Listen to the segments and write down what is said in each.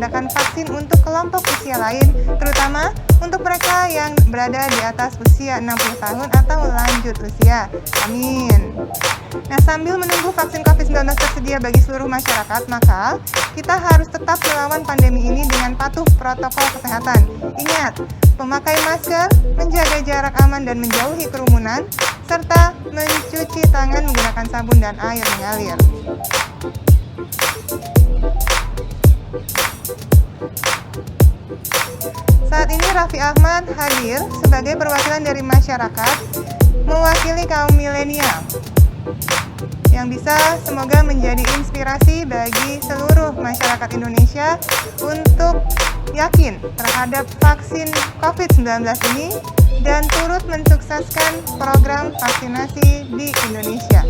mengadakan vaksin untuk kelompok usia lain, terutama untuk mereka yang berada di atas usia 60 tahun atau lanjut usia. Amin. Nah, sambil menunggu vaksin COVID-19 tersedia bagi seluruh masyarakat, maka kita harus tetap melawan pandemi ini dengan patuh protokol kesehatan. Ingat, memakai masker, menjaga jarak aman dan menjauhi kerumunan, serta mencuci tangan menggunakan sabun dan air mengalir. Saat ini Raffi Ahmad hadir sebagai perwakilan dari masyarakat mewakili kaum milenial yang bisa semoga menjadi inspirasi bagi seluruh masyarakat Indonesia untuk yakin terhadap vaksin COVID-19 ini dan turut mensukseskan program vaksinasi di Indonesia.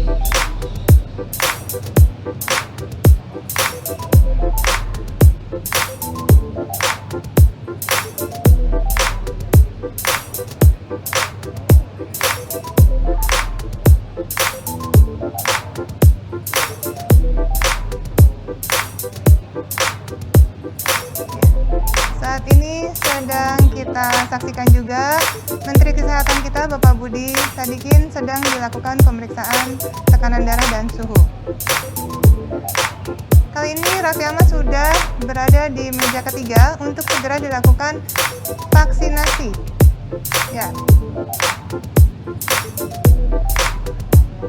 Saat ini sedang kita saksikan juga Menteri Kesehatan kita Bapak Budi Sadikin sedang dilakukan pemeriksaan tekanan darah dan suhu. Kali ini Raffi Ahmad sudah berada di meja ketiga untuk segera dilakukan vaksinasi. Ya.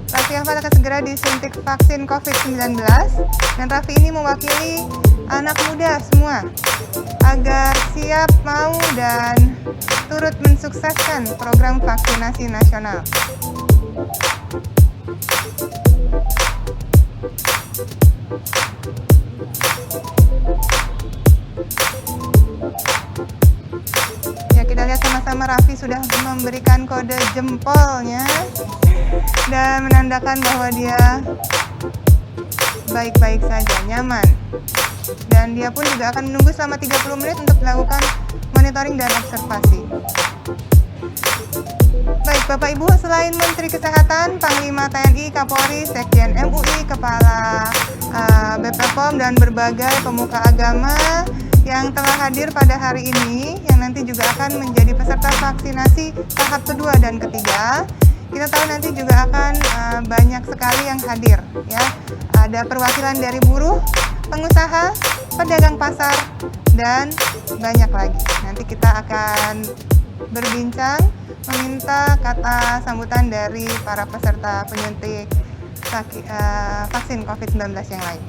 Raffi Ahmad akan segera disuntik vaksin COVID-19 dan Raffi ini mewakili anak muda semua agar siap, mau, dan turut mensukseskan program vaksinasi nasional. Ya, kita lihat sama-sama Raffi sudah memberikan kode jempolnya dan menandakan bahwa dia baik-baik saja, nyaman. Dan dia pun juga akan menunggu selama 30 menit untuk melakukan monitoring dan observasi. Baik, Bapak Ibu, selain Menteri Kesehatan, Panglima TNI, Kapolri, Sekjen MUI, Kepala BPOM, dan berbagai pemuka agama yang telah hadir pada hari ini, yang nanti juga akan menjadi peserta vaksinasi tahap kedua dan ketiga. Kita tahu nanti juga akan banyak sekali yang hadir, ya. Ada perwakilan dari buruh, pengusaha, pedagang pasar, dan banyak lagi. Nanti kita akan berbincang, meminta kata sambutan dari para peserta penyuntik vaksin COVID-19 yang lain.